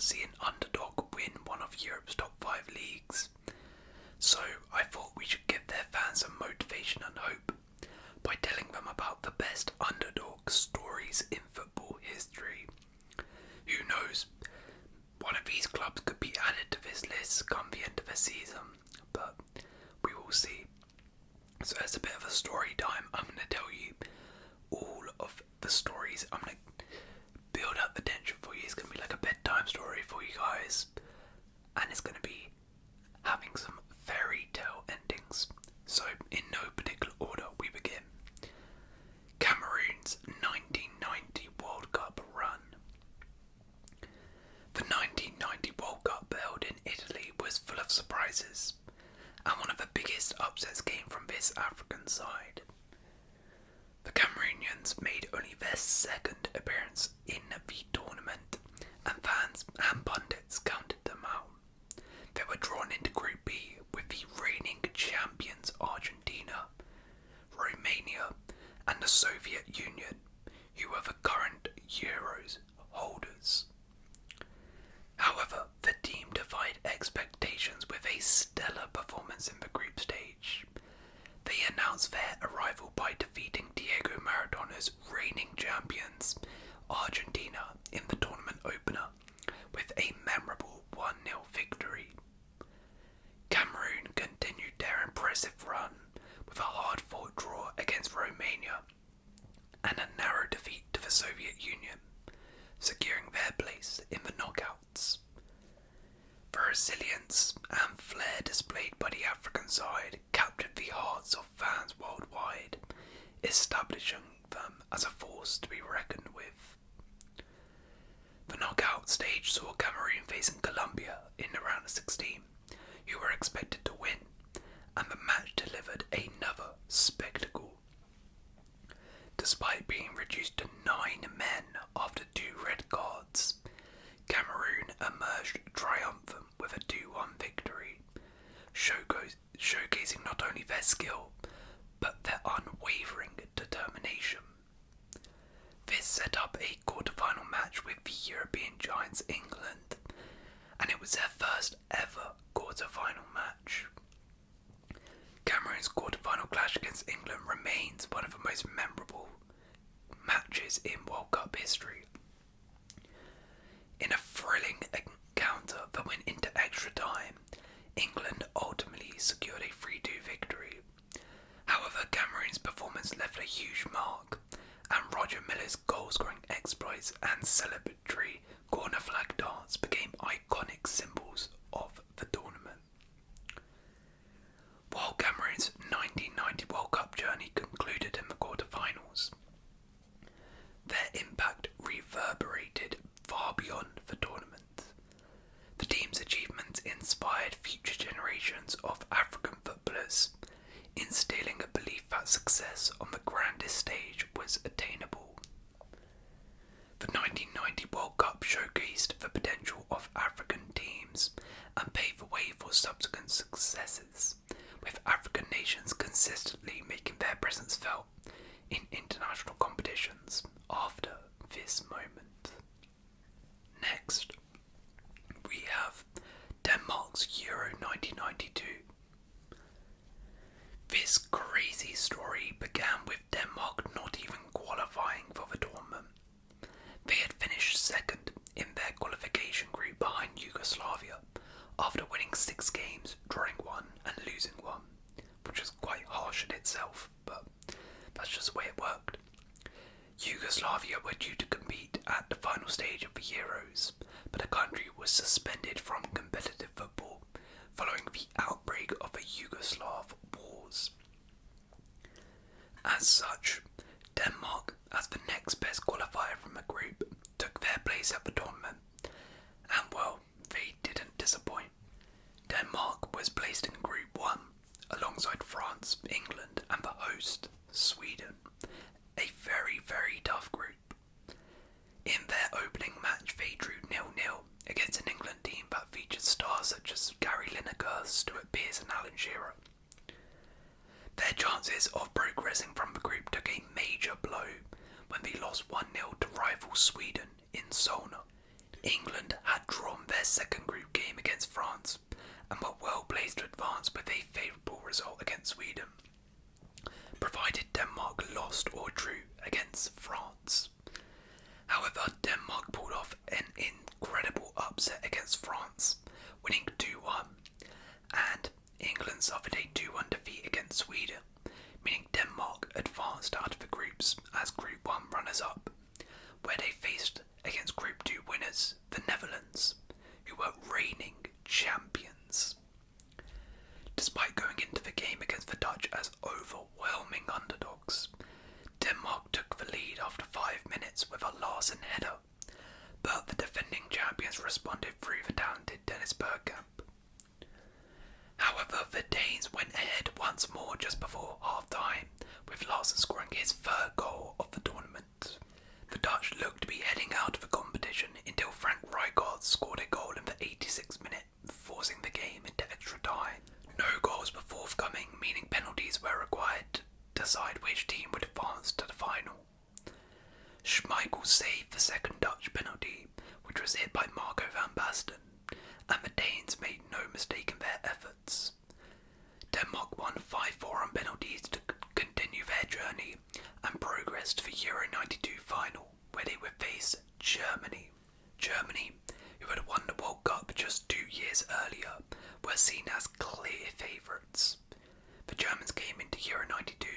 see an underdog win one of Europe's top 5 leagues. So I thought we should give their fans some motivation and hope by telling them about the best underdog stories in football history. Who knows, one of these clubs could be added to this list come the end of the season, but we will see. So as a bit of a story time, I'm going to tell you all of the stories. I'm going to build up the tension for you. It's going to be like a bedtime story for you guys, and it's going to be having some fairy tale endings. So in no particular order, we begin. Cameroon's 1990 World Cup run. The 1990 World Cup held in Italy was full of surprises, and one of the biggest upsets came from this African side. The Cameroonians made only their second appearance in the tournament, and fans and pundits counted them out. They were drawn into Group B with the reigning champions Argentina, Romania, and the Soviet Union, who were the current Euros holders. However, the team defied expectations with a stellar performance in the group stage. They announced their arrival by defeating Diego Maradona's reigning champions, Argentina, in the tournament opener, with a memorable 1-0 victory. Cameroon continued their impressive run with a hard-fought draw against Romania and a narrow defeat to the Soviet Union, securing their place in the knockouts. The resilience and flair displayed by the African side captured the hearts of fans worldwide, establishing them as a force to be reckoned with. The knockout stage saw Cameroon facing Colombia in the round of 16, who were expected to win, and the match delivered another spectacle. Despite being reduced to 9 men after 2 red cards, Cameroon emerged triumphant with a 2-1 victory, showcasing not only their skill, but their unwavering determination. This set up a quarter-final match with the European giants England, and it was their first ever quarter-final match. Cameroon's quarter-final clash against England remains one of the most memorable matches in World Cup history. In a thrilling encounter that went into extra time, England ultimately secured a 3-2 victory. However, Cameroon's performance left a huge mark, and Roger Miller's goal-scoring exploits and celebratory corner flag dance became iconic symbols of the tournament. While Cameroon's 1990 World Cup journey concluded in the quarter-finals, their impact reverberated far beyond the tournament. The team's achievements inspired future generations of African footballers, instilling a belief that success on the grandest stage was attainable. The 1990 World Cup showcased the potential of African teams and paved the way for subsequent successes, with African nations consistently making their presence felt in international competitions after this moment. Next, we have Denmark's Euro 1992. This crazy story began with Denmark not even qualifying for the tournament. They had finished second in their qualification group behind Yugoslavia after winning 6 games, drawing 1 and losing 1, which was quite harsh in itself, but that's just the way it worked. Yugoslavia were due to compete at the final stage of the Euros, but the country was suspended from competitive football following the outbreak of the Yugoslav Wars. As such, Denmark, as the next best qualifier from the group, took their place at the tournament, and well, they didn't disappoint. Denmark was placed in Group 1, alongside France, England, and the host, Sweden. A very, very tough group. In their opening match, they drew 0-0 against an England team that featured stars such as Gary Lineker, Stuart Pearce, and Alan Shearer. Their chances of progressing from the group took a major blow when they lost 1-0 to rival Sweden in Solna. England had drawn their second group game against France and were well placed to advance with a favourable result against Sweden, provided Denmark lost or drew against France. However, Denmark pulled off an incredible upset against France, winning 2-1, and England suffered a 2-1 defeat against Sweden, meaning Denmark advanced out of the groups as Group 1 runners-up, where they faced against Group 2 winners, the Netherlands, who were reigning champions. Despite going into the game against the Dutch as overwhelming underdogs, Denmark took the lead after 5 minutes with a Larsen header, but the defending champions responded through the talented Dennis Bergkamp. However, the Danes went ahead once more just before half-time, with Larsen scoring his third goal of the tournament. The Dutch looked to be heading out of the competition until Frank Rijkaard scored a goal in the 86th minute, forcing the game into extra time. No goals were forthcoming, meaning penalties were required to decide which team would advance to the final. Schmeichel saved the second Dutch penalty, which was hit by Marco van Basten, and the Danes made no mistake in their efforts. Denmark won 5-4 on penalties to continue their journey and progress to the Euro 92 final, where they would face Germany. Germany, who had won the World Cup just 2 years earlier, were seen as clear favourites. The Germans came into Euro 92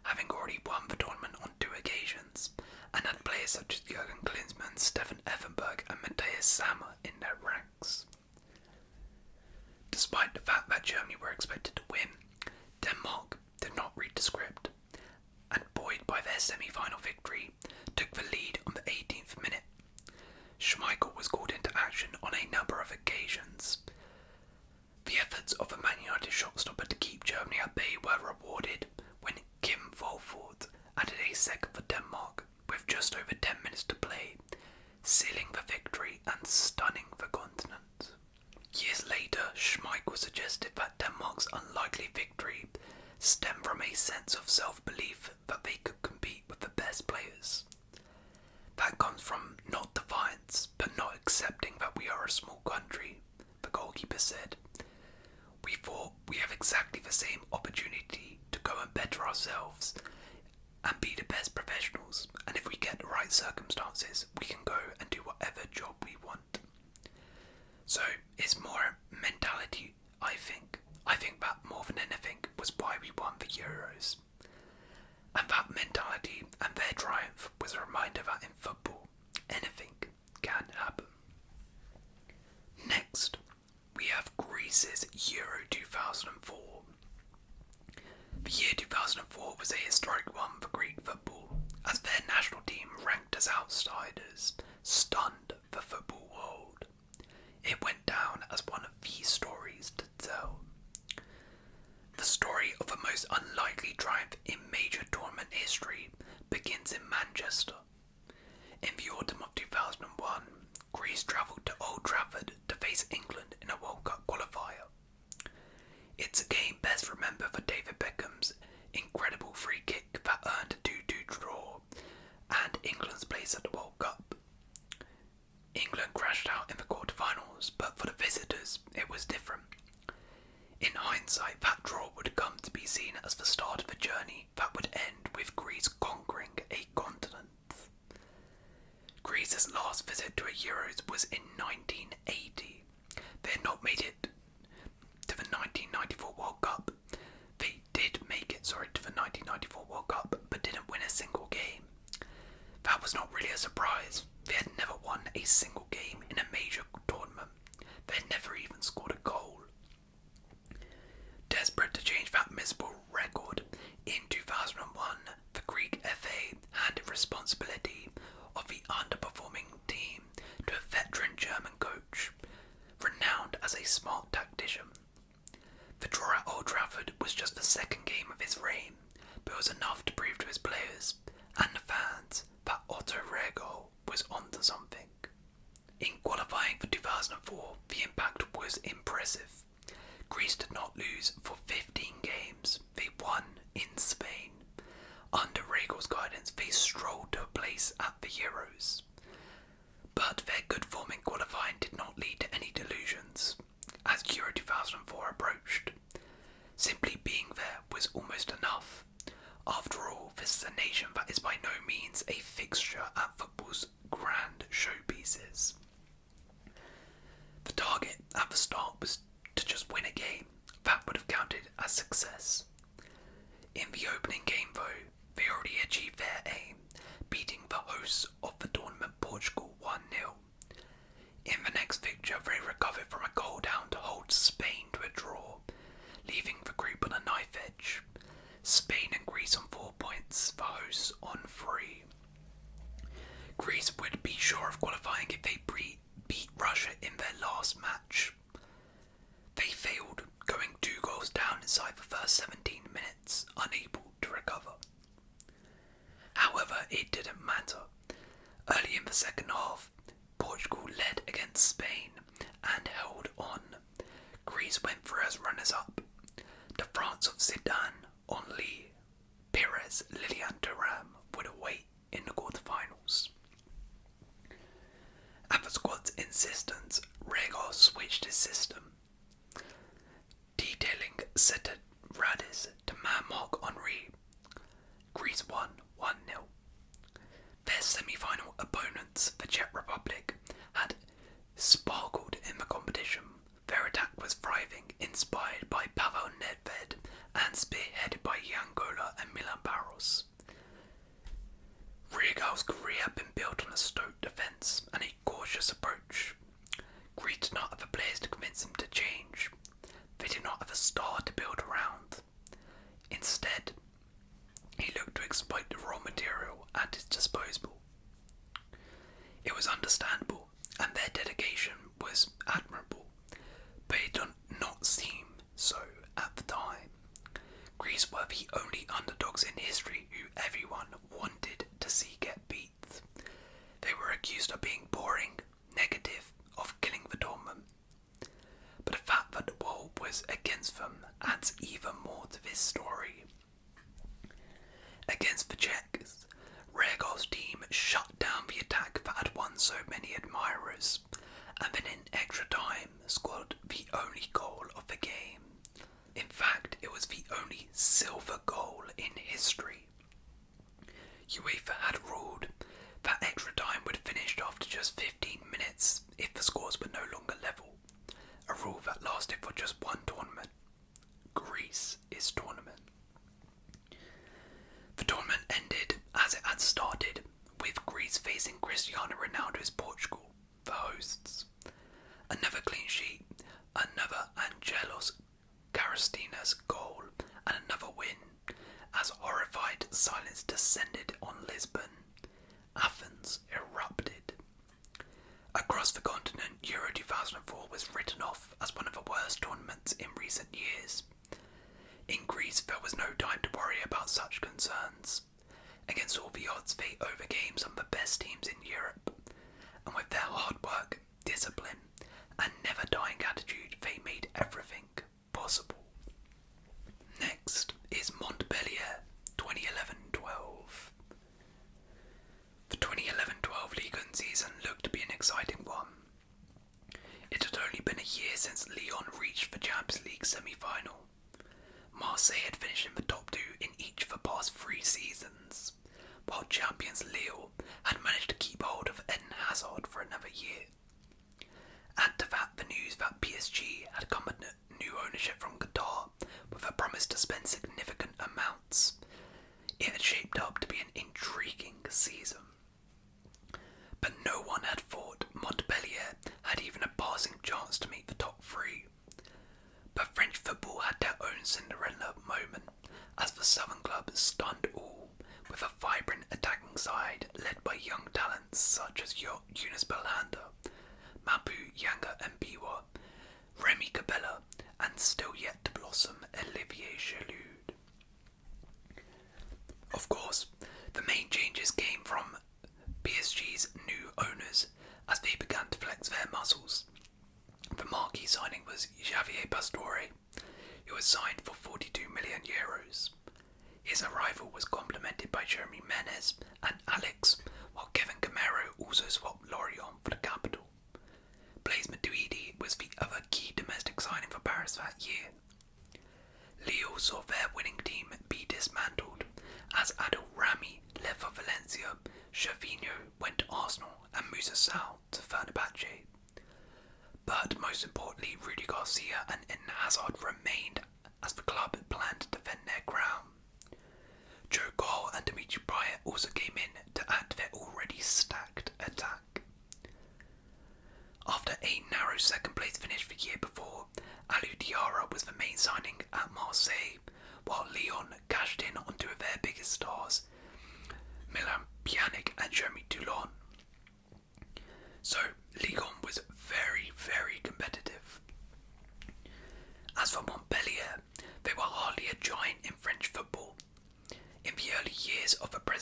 having already won the tournament on 2 occasions, and had players such as Jürgen Klinsmann, Stefan Effenberg and Matthias Sammer in their ranks. Despite the fact that Germany were expected to win, Denmark did not read the script, and buoyed by their semi-final victory, took the lead on the 18th minute. Schmeichel was called into action on a number of occasions. The efforts of the Man United shotstopper to keep Germany at bay were rewarded when Kim Volford added a second for Denmark with just over 10 minutes to play, sealing the victory and stunning the continent. Years later, Schmeichel suggested that Denmark's unlikely victory stemmed from a sense of self-belief that they could compete with the best players. That comes from not defiance, but not accepting that we are a small country, the goalkeeper said. We thought we have exactly the same opportunity to go and better ourselves and be the best professionals, and if we get the right circumstances, we can go and do whatever job we want. So it's more mentality, I think. I think that more than anything was why we won the Euros. And that mentality and their triumph was a reminder that in football, anything can happen. Next, we have Greece's Euro 2004. The year 2004 was a historic one for Greek football, as their national team, ranked as outsiders, stunned the football world. It went down as one of the stories to tell. The story of the most unlikely triumph in major tournament history begins in Manchester. In the autumn of 2001, Greece travelled to Old Trafford to face England in a World Cup qualifier. It's a game best remembered for David Beckham's incredible free kick that earned a 2-2 draw and England's place at the World Cup. England crashed out in the quarterfinals, but for the visitors it was different. In hindsight, that draw would come to be seen as the start of a journey that would end with Greece conquering a continent. Greece's last visit to a Euros was in 1980. They had not made it to the 1994 World Cup. They did make it, to the 1994 World Cup, but didn't win a single game. That was not really a surprise. They had never won a single game in a major tournament. They had never even scored a goal. Desperate to change that miserable record, in 2001, the Greek FA handed responsibility of the underperforming team to a veteran German coach, renowned as a smart tactician. The draw at Old Trafford was just the second game of his reign, but it was enough to prove to his players and the fans that Otto Rehagel was onto something. In qualifying for 2004, the impact was impressive. Greece did not lose for 15 games. They won in Spain. Under Regel's guidance, they strolled to a place at the Euros. But their good form in qualifying Greece would be sure of qualifying if they beat Russia in their last match. They failed, going 2 goals down inside the first 17 minutes, unable to recover. However, it didn't matter. Early in the second half, Portugal led against Spain and held on. Greece went through as runners-up. The France of Zidane, Henry, Pires, Lilian Thuram would await in the quarterfinals. At the squad's insistence, Rego switched his system, detailing Seta Radis to man-mark Henry. Greece won 1-0. Their semi-final opponents, the Czech Republic, had sparkled in the competition. Their attack was thriving, inspired by Pavel Nedved and spearheaded by Yangola and Milan Barros. Regal's career had been built on a stoic defence and a cautious approach. Greece did not have the players to convince him to change. They did not have a star to build around. Instead, he looked to exploit the raw material at his disposal. It was understandable, and their dedication was admirable, but it did not seem so at the time. Greece were the only underdogs in history who everyone wanted to see get beat. They were accused of being boring, negative, of killing the tournament. But the fact that the world was against them adds even more to this story. Against the Czechs, Regal's team shut down the attack that had won so many admirers, and then in extra time scored the only goal of the game. In fact, it was the only silver goal in history. UEFA had ruled that extra time would finish after just 15 minutes if the scores were no longer level, a rule that lasted for just one tournament. Greece is tournament. The tournament ended as it had started, with Greece facing Cristiano Ronaldo's Portugal, the hosts. Another clean sheet, another Angelos Karastinas goal, and another win, as horrified silence descended on Lisbon. Athens erupted. Across the continent, Euro 2004 was written off as one of the worst tournaments in recent years. In Greece, there was no time to worry about such concerns. Against all the odds, they overcame some of the best teams in Europe, and with their hard work, discipline, and never-dying attitude, they made everything possible. Next is Montpellier, 2011-12. The 2011-12 Ligue 1 season looked to be an exciting one. It had only been a year since Lyon reached the Champions League semi-final. Marseille had finished in the top 2 in each of the past 3 seasons, while champions Lille had managed to keep hold of Eden Hazard for another year. Add to that the news that PSG had come under new ownership from Qatar with a promise to spend significant amounts. It had shaped up to be an intriguing season. But no one had thought Montpellier had even a passing chance to make the top 3. But French football had their own Cinderella moment, as the Southern club stunned all with a vibrant attacking side led by young talents such as Yunus Belhanda, Mapu Yanga Mbiwa, Remy Cabella, and still yet to blossom Olivier Giroud. Of course, the main changes came from PSG's new owners as they began to flex their muscles. The marquee signing was Javier Pastore, who was signed for €42 million. His arrival was complemented by Jeremy Menez and Alex, while Kevin Gamero also swapped Lorient for the capital. Blaise Matuidi was the other key domestic signing for Paris that year. Lille saw their winning team be dismantled as Adil Rami left for Valencia, Gervinho went to Arsenal, and Moussa Sow to Fenerbahce. But most importantly, Rudy Garcia and Eden Hazard remained as the club planned to defend their crown. Joe Cole and Dimitri Payet also came in to add to their already stacked attack. After a narrow second place finish the year before, Alou Diarra was the main signing at Marseille, while Lyon cashed in on 2 of their biggest stars, Milan Pjanic and Jeremy Toulon.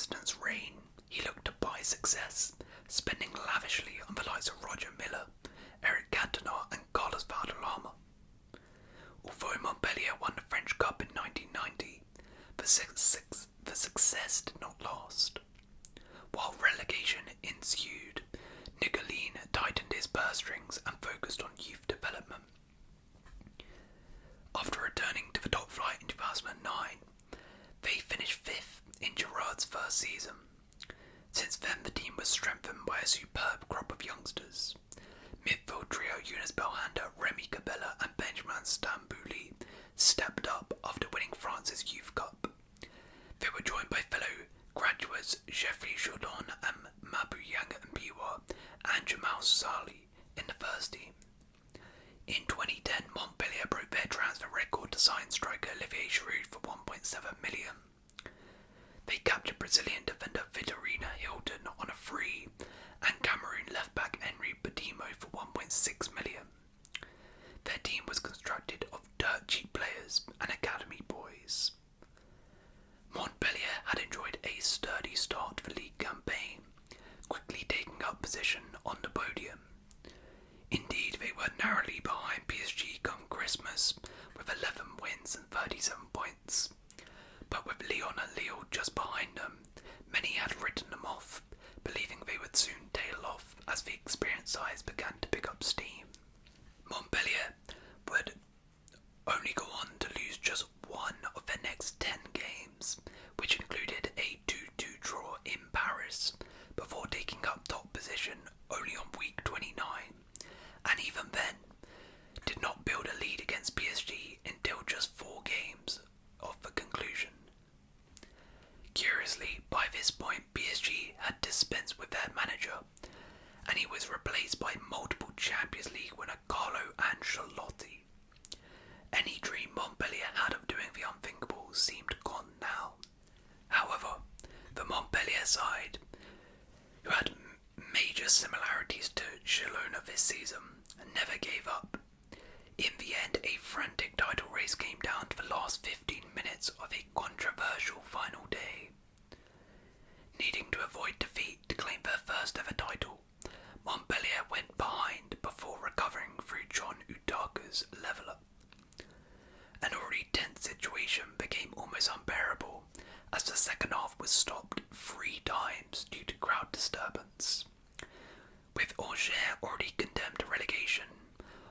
president's reign, he looked to buy success, spending lavishly on the likes of Roger Miller, Eric Cantona and Carlos Valderrama. Although Montpellier won the French Cup in 1990, the success did not last. While relegation ensued, Nicolene tightened his purse strings and focused on youth development. After returning to the top flight in 2009, they finished 5th in Gerard's first season. Since then, the team was strengthened by a superb crop of youngsters. Midfield trio Younes Belhanda, Remy Cabella and Benjamin Stambouli stepped up after winning France's Youth Cup. They were joined by fellow graduates Jeffrey Jourdan and Mabuyang Mbiwa and Jamal Sali in the first team. In 2010, Montpellier broke their transfer record to sign striker Olivier Giroud for $1.7 million. They captured Brazilian defender Vitorina Hilton on a free and Cameroon left-back Henry Badimo for $1.6 million. Their team was constructed of dirt-cheap players and academy boys. Montpellier had enjoyed a sturdy start to the league campaign, quickly taking up position on the podium. Indeed, they were narrowly behind PSG come Christmas, with 11 wins and 37 points. But with Lyon and Lille just behind them, many had written them off, believing they would soon tail off as the experienced sides began to pick up steam. Montpellier would only go on to lose just one of their next 10 games, which included a 2-2 draw in Paris, before taking up top position only on week 29, and even then did not build a lead against PSG until just 4 games of the conclusion. Curiously, by this point PSG had dispensed with their manager, and he was replaced by multiple Champions League winner Carlo Ancelotti. Any dream Montpellier had of doing the unthinkable seemed gone now. However, the Montpellier side, who had major similarities to Girona this season, never gave up. In the end, a frantic title race came down to the last 15 minutes of a controversial final day. Needing to avoid defeat to claim their first ever title, Montpellier went behind before recovering through John Utaka's level-up. An already tense situation became almost unbearable as the second half was stopped 3 times due to crowd disturbance. With Angers already condemned to relegation,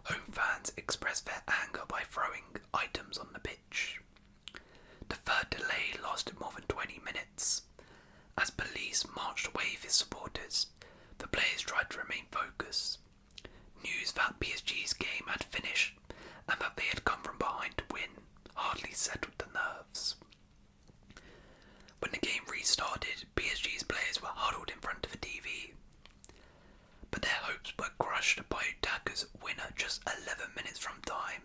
home fans expressed their anger by throwing items on the pitch. The third delay lasted more than 20 minutes. As police marched away with supporters, the players tried to remain focused. News that PSG's game had finished and that they had come from behind to win hardly settled the nerves. When the game restarted, PSG's players were huddled in front of the TV. But their hopes were crushed by Utaka's winner just 11 minutes from time.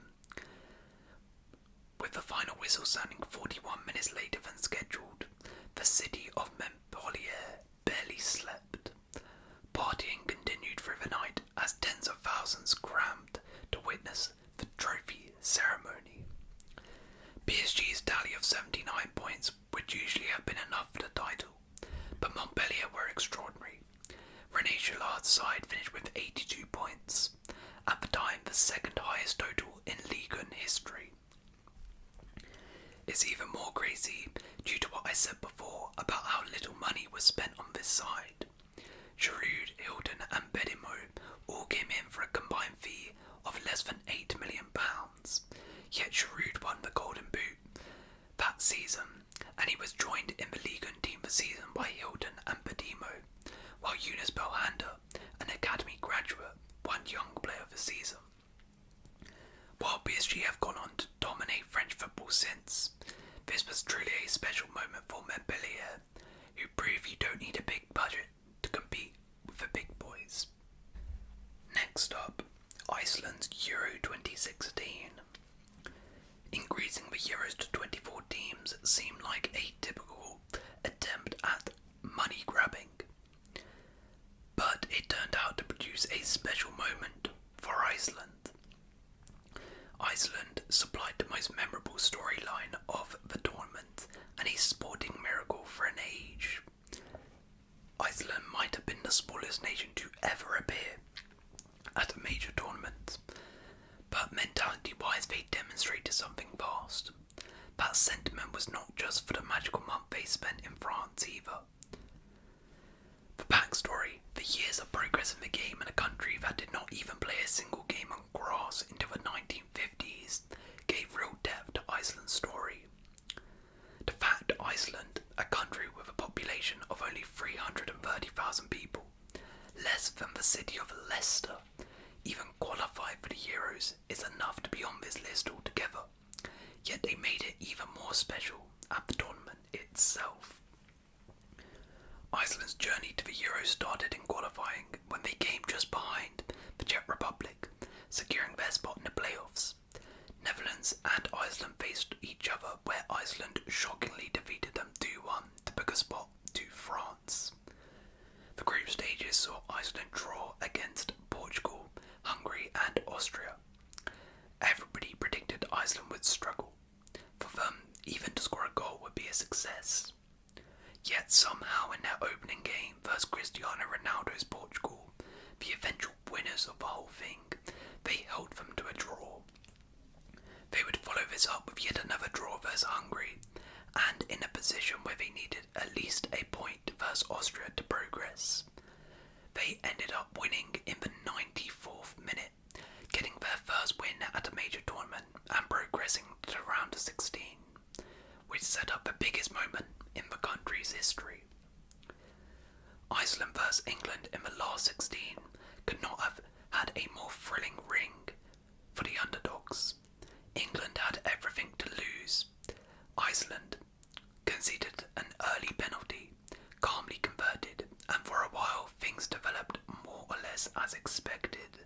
With the final whistle sounding 41 minutes later than scheduled, the city of Montpellier barely slept. Partying continued through the night as tens of thousands crammed to witness the trophy ceremony. PSG's tally of 79 points would usually have been enough for the title, but Montpellier were extraordinary. René Gillard's side finished with 82 points, at the time the second highest total in Ligue 1 history. It's even more crazy due to what I said before about how little money was spent on this side. Giroud, Hilton and Badimo all came in for a combined fee of less than £8 million, yet Giroud won the Golden Boot that season, and he was joined in the Ligue 1 team this season by Hilton and Badimo, while Younes Belhanda, an academy graduate, won Young Player of the Season. While PSG have gone on to dominate French football since, this was truly a special moment for Montpellier, who prove you don't need a big budget to compete with the big boys. Next up, Iceland's Euro 2016. Increasing the Euros to 24 teams seemed like a typical attempt at money grabbing, but it turned out to produce a special moment for Iceland. Iceland supplied the most memorable storyline of the tournament and a sporting miracle for an age. had been the smallest nation to ever appear at a major tournament, but mentality-wise they demonstrated something vast. That sentiment was not just for the magical month they spent in France either. The backstory: the years of progress in the game in a country that did not even play a single game on grass until the 1950s gave real depth to Iceland's story. The fact Iceland, a country with a population of only 330,000 people, less than the city of Leicester, even qualified for the Euros is enough to be on this list altogether, yet they made it even more special at the tournament itself. Iceland's journey to the Euros started in qualifying when they came just behind the Czech Republic, securing their spot in the playoffs. Netherlands and Iceland faced each other, where Iceland shockingly defeated them 2-1 to book a spot to France. The group stages saw Iceland draw against Portugal, Hungary and Austria. Everybody predicted Iceland would struggle. For them, even to score a goal would be a success. Yet somehow in their opening game versus Cristiano Ronaldo's Portugal, the eventual winners of the whole thing, they held them to a draw. They would follow this up with yet another draw versus Hungary, and in a position where they needed at least a point versus Austria to progress. They ended up winning in the 94th minute, getting their first win at a major tournament and progressing to round of 16, which set up the biggest moment in the country's history. Iceland versus England in the last 16 could not have had a more thrilling ring for the underdogs. England had everything to lose. Iceland conceded an early penalty, calmly converted, and for a while things developed more or less as expected.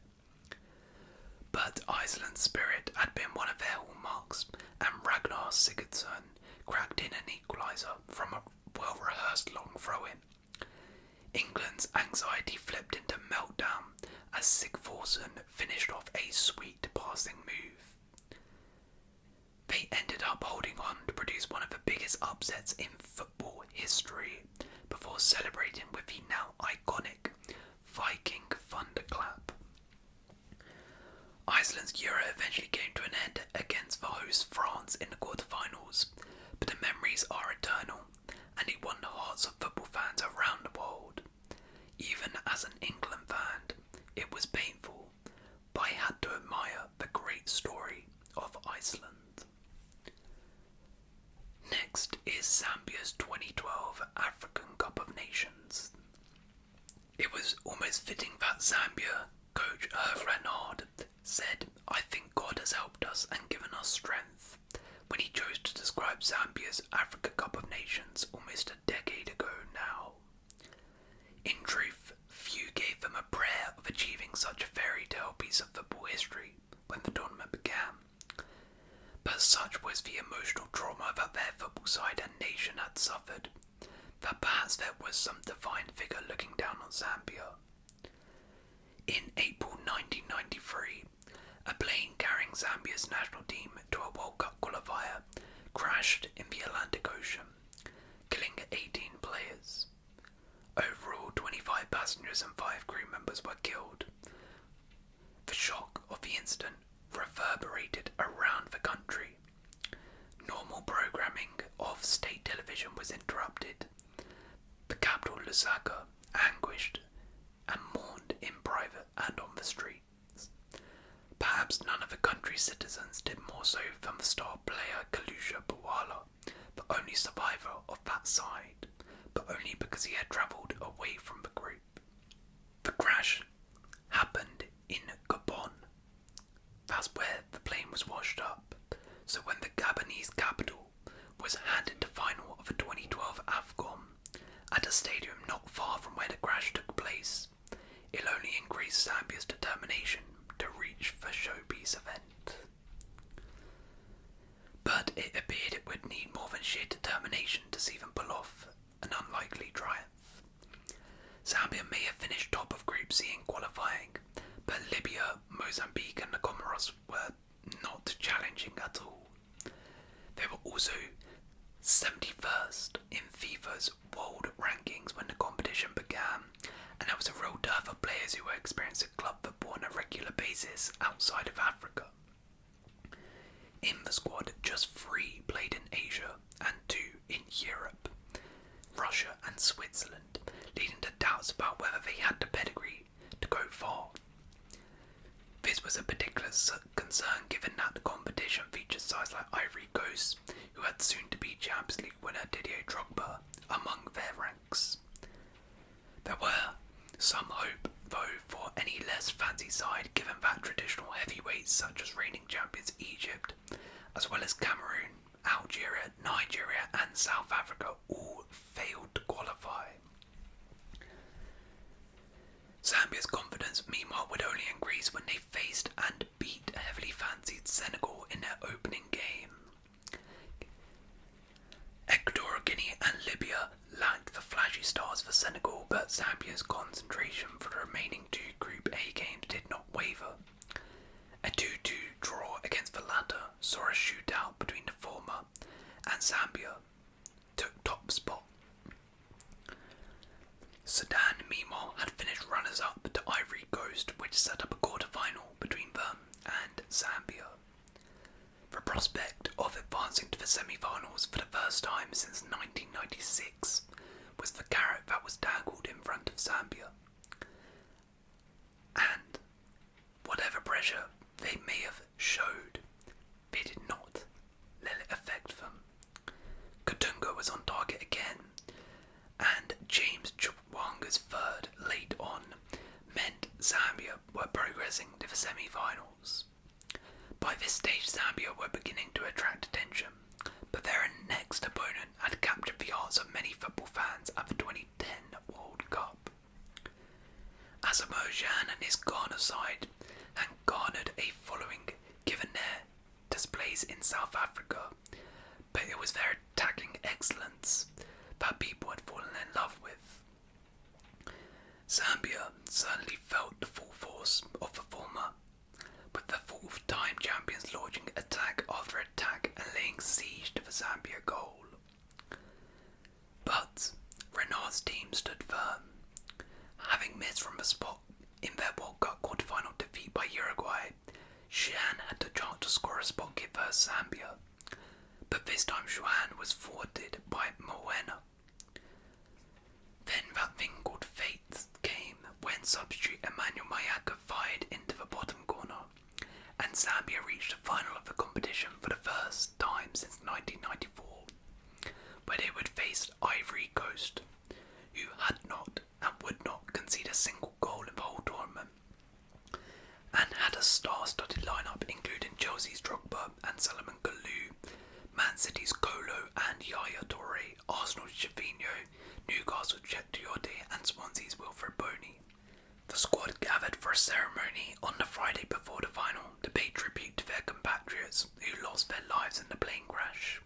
But Iceland's spirit had been one of their hallmarks, and Ragnar Sigurdsson cracked in an equaliser from a well-rehearsed long throw-in. England's anxiety flipped into meltdown as Sigurdsson finished off a sweet passing move. They ended up holding on to produce one of the biggest upsets in football history before celebrating with the now iconic Viking thunderclap. Iceland's Euro eventually came to an end against the host France in the quarterfinals, but the memories are eternal, and it won the hearts of football fans around the world. Even as an England fan, it was painful, but I had to admire the great story of Iceland. Next is Zambia's 2012 African Cup of Nations. It was almost fitting that Zambia coach Hervé Renard said, "I think God has helped us and given us strength," when he chose to describe Zambia's Africa Cup of Nations almost a decade ago now. In truth, few gave them a prayer of achieving such a fairy tale piece of football history when the tournament began. But such was the emotional trauma that their football side and nation had suffered, that perhaps there was some divine figure looking down on Zambia. In April 1993, a plane carrying Zambia's national team to a World Cup qualifier crashed in the Atlantic Ocean, killing 18 players. Overall, 25 passengers and 5 crew members were killed. The shock of the incident reverberated around the country. Normal programming of state television was interrupted. The capital, Lusaka, anguished and mourned in private and on the streets. Perhaps none of the country's citizens did more so than the star player Kalusha Bawala, the only survivor of that side, but only because he had travelled away from the group. The crash happened in Gabon. That's where the plane was washed up, so when the Gabonese capital was handed the final of the 2012 AFCON at a stadium not far from where the crash took place, it only increased Zambia's determination to reach the showpiece event. But it appeared it would need more than sheer determination to see them pull off an unlikely triumph. Zambia may have finished top of Group C in qualifying, but Libya, Mozambique and the Comoros were not challenging at all. They were also 71st in FIFA's world rankings when the competition began, players who were experiencing club football on a regular basis outside of Africa. In the squad, just 3 played in Asia and 2 in Europe, Russia and Switzerland, leading to doubts about whether they had the pedigree to go far. This was a particular concern given that the competition featured sides like Ivory Coast, who had soon-to-be Champions League winner Didier Drogba among their ranks. There were some hope, though, for any less fancy side, given that traditional heavyweights such as reigning champions Egypt, as well as Cameroon, Algeria, Nigeria and South Africa all failed to qualify. Zambia's confidence, meanwhile, would only increase when they faced and beat heavily fancied Senegal in their opening game. Ecuador, Guinea and Libya lacked the flashy stars for Senegal, but Zambia's concentration for the remaining 2 Group A games did not waver. A 2-2 draw against the latter saw a shootout between the former, and Zambia took top spot. Sudan, meanwhile, had finished runners-up to Ivory Coast, which set up a quarter-final between them and Zambia. The prospect of advancing to the semi-finals for the first time since 1996 was the carrot that was dangled in front of Zambia. And whatever pressure they may have showed, they did not let it affect them. Katunga was on target again, and James Chwanga's third late on meant Zambia were progressing to the semi-finals. By this stage, Zambia were beginning to attract attention, but their next opponent had captured the hearts of many football fans at the 2010 World Cup. Asamoah Gyan and his Ghana side had garnered a following given their displays in South Africa, but it was their attacking excellence that people had fallen in love with. Zambia certainly felt the full force of the former, with the 4th-time champions launching attack after attack and laying siege to the Zambia goal. But Renard's team stood firm. Having missed from the spot in their World Cup quarter-final defeat by Uruguay, Gyan had the chance to score a spot kick for Zambia, but this time Gyan was thwarted by Moena. Then that thing called fate came when substitute Emmanuel Mayaka fired into the bottom corner, and Zambia reached the final of the competition for the first time since 1994, where they would face Ivory Coast, who had not and would not concede a single goal in the whole tournament, and had a star-studded lineup including Chelsea's Drogba and Salomon Kalou, Man City's Kolo and Yaya Toure, Arsenal's Gervinho, Newcastle's Chet Diote and Swansea's Wilfred Boney. The squad gathered for a ceremony on the Friday before the final to pay tribute to their compatriots who lost their lives in the plane crash.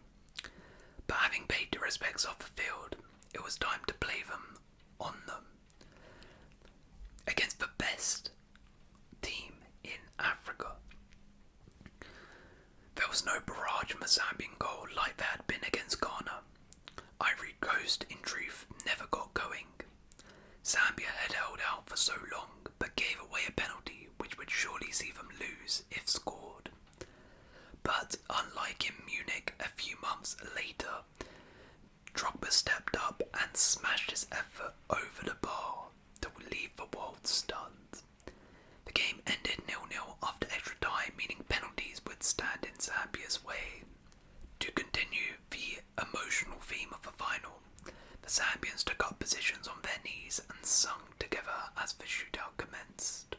But having paid their respects off the field, it was time to play them on them against the best team in Africa. There was no barrage in the Zambian goal like there had been against Ghana. Ivory Coast, in truth, never got going. Zambia had held out for so long, but gave away a penalty which would surely see them lose if scored. But unlike in Munich a few months later, Drogba stepped up and smashed his effort over the bar to leave the world stunned. The game ended 0-0 after extra time, meaning penalties would stand in Zambia's way. To continue the emotional theme of the final, the Zambians took up positions on their knees and sung together as the shootout commenced.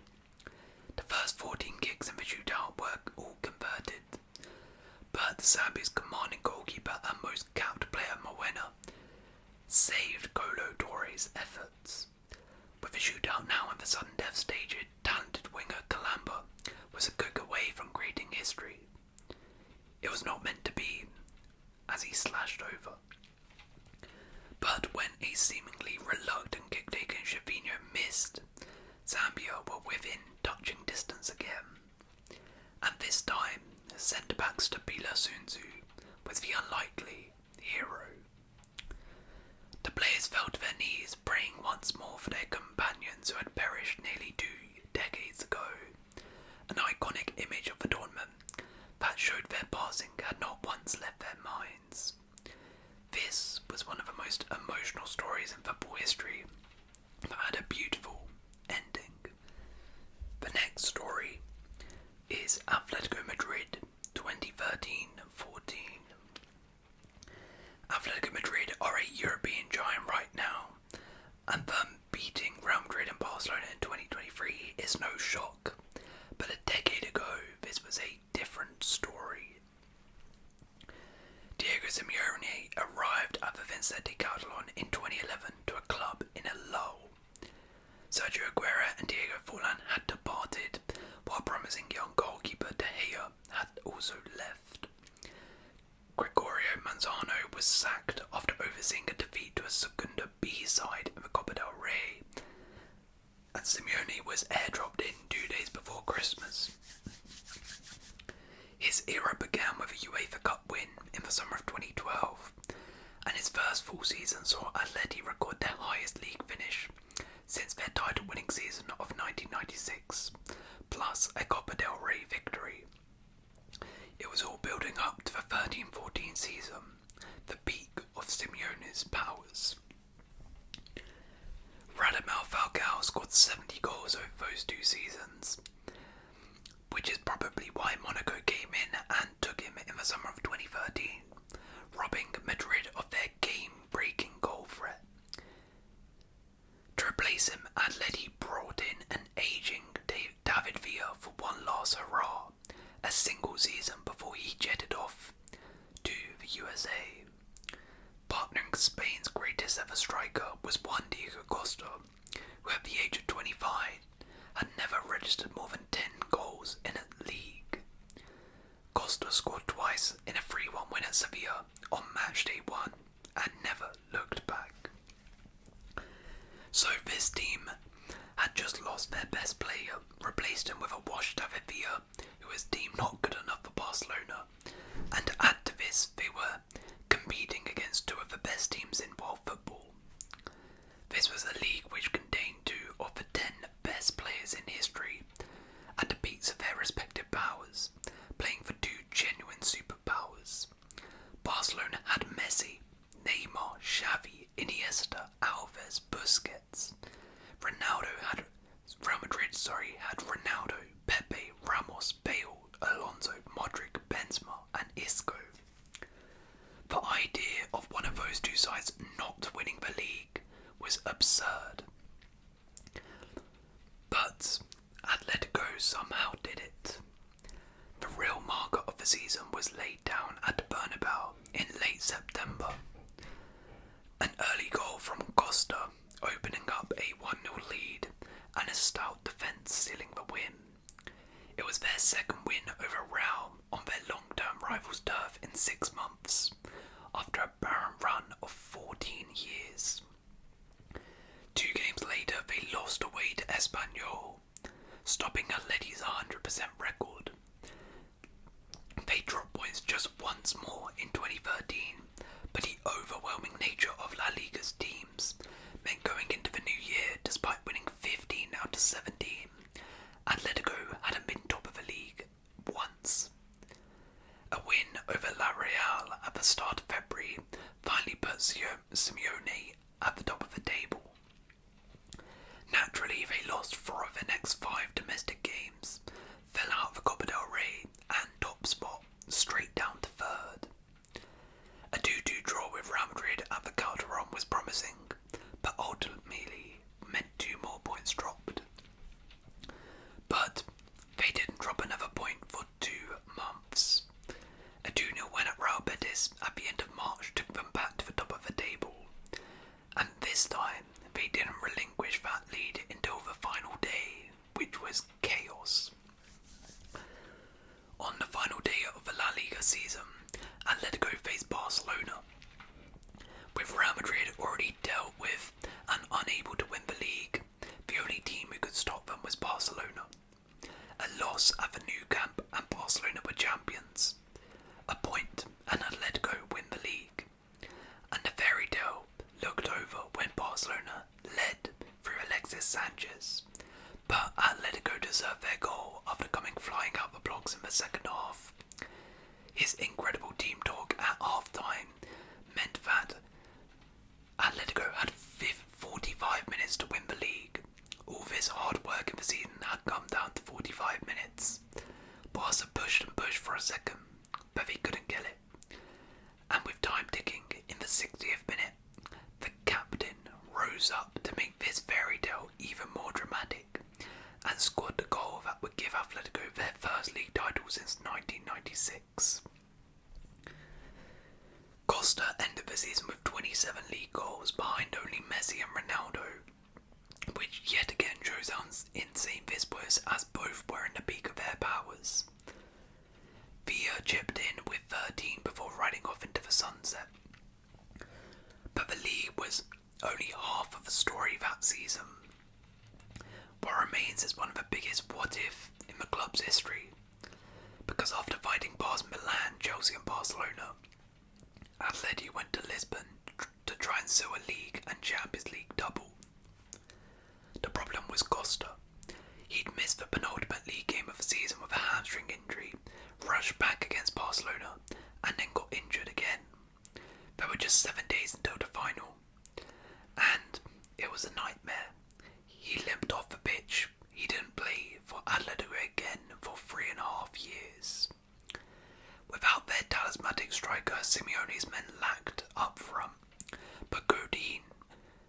The first 14 kicks in the shootout were all converted, but Zambia's commanding goalkeeper and most capped player Moena saved Kolo Toure's efforts. With the shootout now in the sudden death stage, talented winger Kalamba was a kick away from creating history. It was not meant to be, as he slashed over. But when a seemingly reluctant kick-taker Gervinho missed, Zambia were within touching distance again. And this time, centre-back Stabila Sunzu was the unlikely hero. The players fell to their knees, praying once more for their companions who had perished nearly Sergio Aguero and Diego Forlan had departed, while promising young goalkeeper De Gea had also left. Gregorio Manzano was sacked after overseeing a defeat to a Segunda B side of the Copa del Rey, and Simeone was airdropped in 2 days before Christmas. His era began with a UEFA Cup win in the summer of 2012, and his first full season saw Atleti record their highest league finish since their title-winning season of 1996, plus a Copa del Rey victory. It was all building up to the 13-14 season, the peak of Simeone's powers. Radamel Falcao scored 70 goals over those 2 seasons, which is probably why Monaco came in and took him in the summer of 2013, robbing Madrid of their game-breaking goal threat. To replace him, Atleti brought in an ageing David Villa for one last hurrah, a single season before he jetted off to the USA. Partnering Spain's greatest ever striker was Juan Diego Costa, who at the age of 25 had never registered more than 10 goals in a league. Costa scored twice in a 3-1 win at Sevilla on matchday 1 and never looked back. So this team had just lost their best player, replaced him with a washed David Villa, who was deemed not good enough for Barcelona, and to add to this, they were competing against 2 of the best teams in world football. This was a league which contained 2 of the 10 best players in history, at the peaks of their respective powers, playing for 2 genuine superpowers. Barcelona had Messi, Neymar, Xavi, Iniesta, Alves, Busquets. Real Madrid had Ronaldo, Pepe, Ramos, Bale, Alonso, Modric, Benzema and Isco. The idea of one of those 2 sides not winning the league was absurd. But Atletico somehow did it. The real marker of the season was laid down at Bernabeu in late September. An early goal from Costa, opening up a 1-0 lead, and a stout defence sealing the win. It was their second win over Real on their long-term rivals' turf in 6 months, after a barren run of 14 years. 2 games later, they lost away to Espanyol, stopping Atleti's 100% record. They dropped points just once more in 2013, but the overwhelming nature of La Liga's teams meant going into the new year, despite winning 15 out of 17, Atletico hadn't been top of the league once. A win over La Real at the start of February finally put Simeone at the top of the table. Naturally, they lost 4 of their next 5 domestic games, fell out of the Copa del Rey and top spot straight down to 3rd. A 2-2 draw with Real Madrid at the Calderon was promising, but ultimately meant 2 more points dropped. But they didn't drop another point for 2 months. A 2-0 win at Real Betis at the end of March took them back to the top of the table, and this time they didn't relinquish that lead until the final day, which was chaos. On the final day of the La Liga season, Atletico faced Barcelona. With Real Madrid already dealt with and unable to win the league, the only team who could stop them was Barcelona. A loss at the Nou Camp and Barcelona were champions. A point and Atletico win the league. And the fairy tale looked over when Barcelona led through Alexis Sanchez. But Atletico deserved their goal after coming flying out the blocks in the second half. His incredible team talk at half-time meant that Atletico had 45 minutes to win the league. All this hard work in the season had come down to 45 minutes. Barca pushed and pushed for a second, but they couldn't get it. And with time ticking in the 60th minute, the captain rose up to make this fairy tale even more dramatic and scored the goal that would give Atletico their first league title since 1996. Costa ended the season with 27 league goals behind only Messi and Ronaldo, which yet again bonus as both were in the peak of their powers. Villa chipped in with 13 before riding off into the sunset. But the league was only half of the story that season. What remains is one of the biggest what-if in the club's history, because after fighting past Milan, Chelsea and Barcelona, Atleti went to Lisbon to try and seal a league and Champions League double. The problem was Costa. He'd missed the penultimate league game of the season with a hamstring injury, rushed back against Barcelona, and then got injured again. There were just 7 days until the final, and it was a nightmare. He limped off the pitch. He didn't play for Atletico again for 3.5 years. Without their talismanic striker, Simeone's men lacked up front, but Godin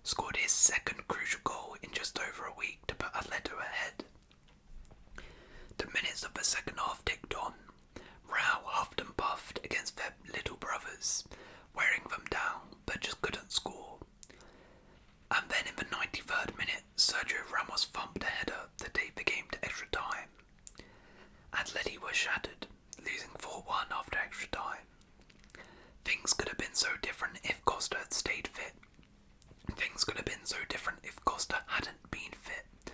scored his second crucial goal in just over a week to put Atletico ahead. The minutes of the second half ticked on. Rao huffed and puffed against their little brothers, wearing them down, but just couldn't score. And then in the 93rd minute, Sergio Ramos thumped a header to take the game to extra time. Atleti were shattered, losing 4-1 after extra time. Things could have been so different if Costa had stayed fit. Things could have been so different if Costa hadn't been fit.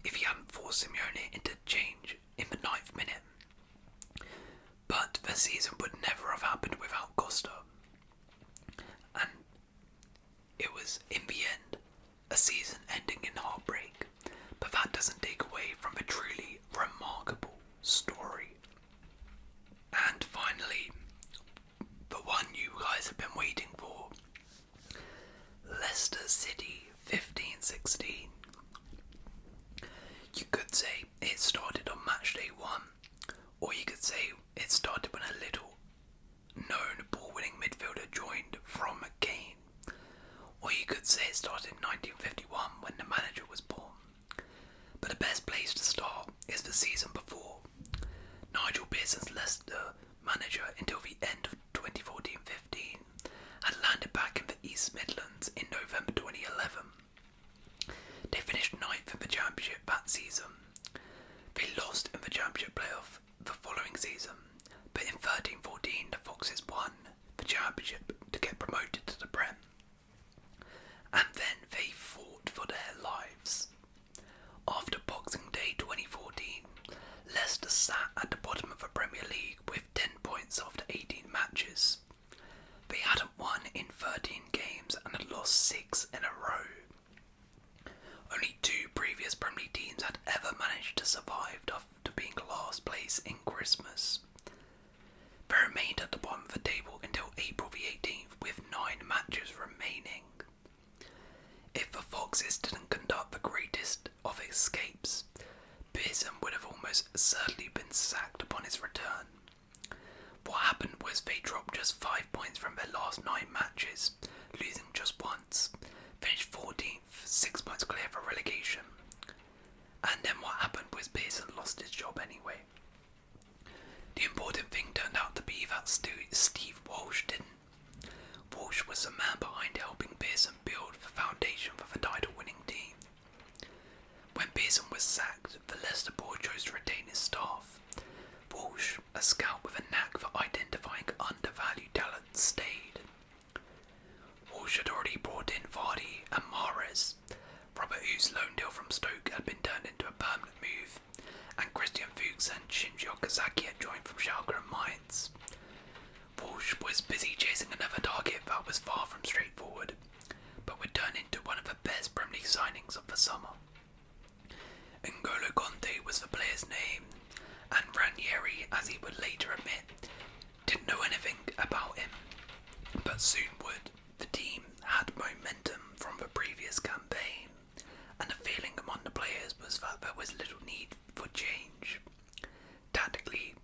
If he hadn't forced Simeone into change in the 9th minute. But the season would never have happened without Costa. And it was, in the end, a season ending in heartbreak. But that doesn't take away from the truly remarkable story. And finally, the one you guys have been waiting for. Leicester City 15-16. You could say it started on match day 1, or you could say it started when a little known ball-winning midfielder joined from Kane, or you could say it started in 1951 when the manager was born. But the best place to start is the season before. Nigel Pearson's Leicester manager until the end of 2014-15 had landed back in the East Midlands in November 2011. They finished 9th in the Championship that season. They lost in the Championship playoff the following season, but in 13-14 the Foxes won the Championship to get promoted to the Prem. And then they fought for their lives. After Boxing Day 2014, Leicester sat at the bottom of the Premier League with 10 points after 18 matches. They hadn't won in 13 games and had lost 6 in a row. Only 2 previous Premier League teams had ever managed to survive after being last place in Christmas. They remained at the bottom of the table until April the 18th with 9 matches remaining. If the Foxes didn't conduct the greatest of escapes, Pearson would have almost certainly been sacked upon his return. What happened was they dropped just 5 points from their last 9 matches, losing just once, finished 14th, 6 points clear for relegation. And then what happened was Pearson lost his job anyway. The important thing turned out to be that Steve Walsh didn't. Walsh was the man behind helping Pearson build the foundation for the title-winning team. When Pearson was sacked, the Leicester board chose to retain his staff. Walsh, a scout with a knack for identifying undervalued talent, stayed. Walsh had already brought in Vardy and Mahrez. Robert Hugh's loan deal from Stoke had been turned into a permanent move, and Christian Fuchs and Shinji Okazaki had joined from Schalke and Mainz. Walsh was busy chasing another target that was far from straightforward, but would turn into one of the best Premier League signings of the summer. N'Golo Kanté was the player's name, and Ranieri, as he would later admit, didn't know anything about him, but soon would. The team had momentum from the previous campaign, and the feeling among the players was that there was little need for change. Tactically,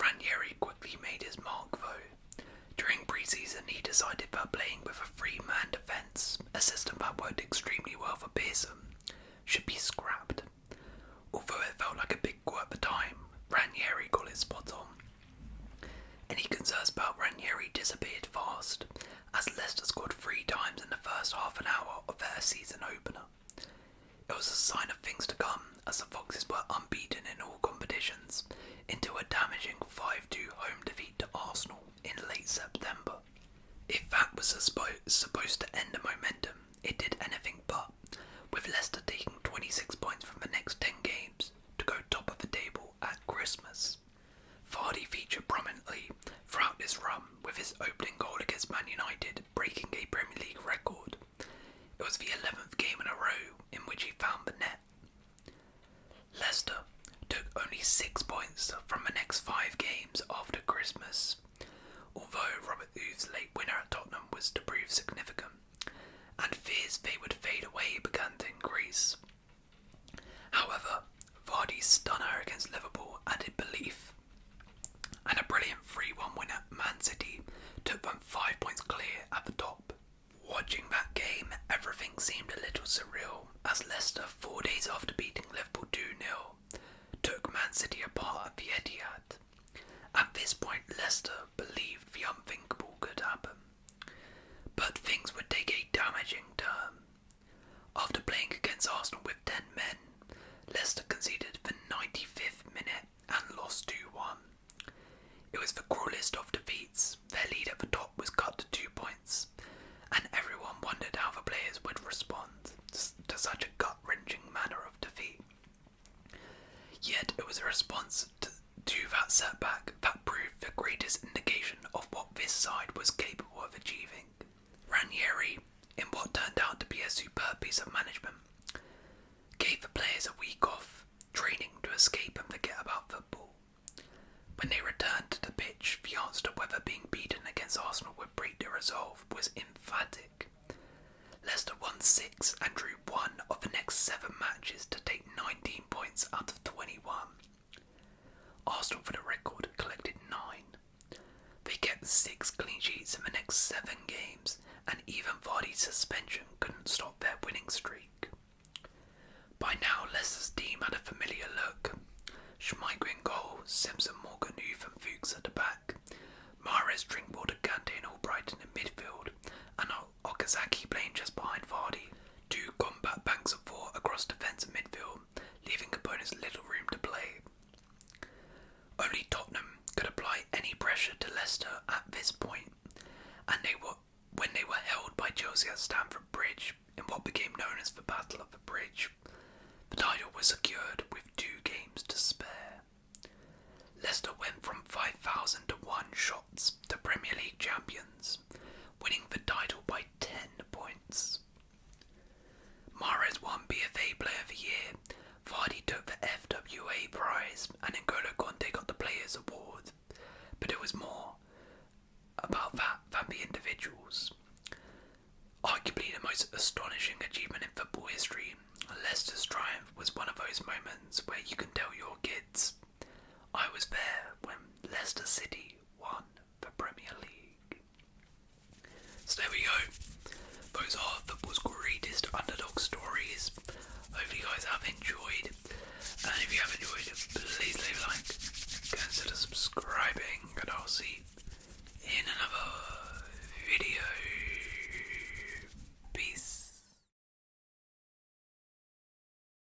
Ranieri quickly made his mark though. During pre-season he decided that playing with a 3-man defence, a system that worked extremely well for Pearson, should be scrapped. Although it felt like a big goal at the time, Ranieri got it spot on. Any concerns about Ranieri disappeared fast, as Leicester scored 3 times in the first half an hour of their season opener. It was a sign of things to come, as the Foxes were unbeaten in all competitions until a damaging 5-2 home defeat to Arsenal in late September. If that was supposed to end the momentum, it did anything but, with Leicester taking 26 points from the next 10 games to go top of the table at Christmas. Vardy featured prominently throughout this run, with his opening goal against Man United breaking a Premier League record. It was the 11th game in a row in which he found the net. Leicester took only 6 points from the next 5 games after Christmas, although Robert Huth's late winner at Tottenham was to prove significant, and fears they would fade away began to increase. However, Vardy's stunner against Liverpool added belief, and a brilliant 3-1 win at Man City took them 5 points clear at the top. Watching that game, everything seemed a little surreal, as Leicester, 4 days after beating Liverpool 2-0, took Man City apart at the Etihad. At this point, Leicester believed the unthinkable could happen, but things would take a damaging turn. After playing against Arsenal with 10 men, Leicester conceded the 95th minute and lost 2-1. It was the cruelest of defeats. Their lead at the top was cut to 2 points, and everyone wondered how the players would respond to such a gut-wrenching manner of defeat. Yet it was a response to that setback that proved the greatest indication of what this side was capable of achieving. Ranieri, in what turned out to be a superb piece of management, gave the players a week off training to escape and forget about football. When they returned to the pitch, the answer to whether being beaten against Arsenal would break their resolve was emphatic. Leicester won 6 and drew 1 of the next 7 matches to take 19 points out of 21. Arsenal, for the record, collected 9. They kept 6 clean sheets in the next 7 games, and even Vardy's suspension couldn't stop their winning streak. By now, Leicester's team had a familiar look. Schmeichel in goal, Simpson, Morgan, Huth and Fuchs at the back, Mahrez, Drinkwater, Kante and Albrighton in midfield, and Okazaki playing just behind Vardy. 2 compact banks of 4 across defence and midfield, leaving opponents little room to play. Only Tottenham could apply any pressure to Leicester at this point, and when they were held by Chelsea at Stamford Bridge in what became known as the Battle of the Bridge, the title was secured with 2 games to spare. Leicester went from 5,000 to 1 shots to Premier League champions, winning the title by 10 points. Mahrez won BFA Player of the Year, Vardy took the FWA prize, and N'Golo Kanté got the Players Award, but it was more about that than the individuals. Arguably the most astonishing achievement in football history, Leicester's triumph was one of those moments where you can tell your kids, I was there when Leicester City won the Premier League. So there we go. Those are football's greatest underdog stories. Hopefully you guys have enjoyed.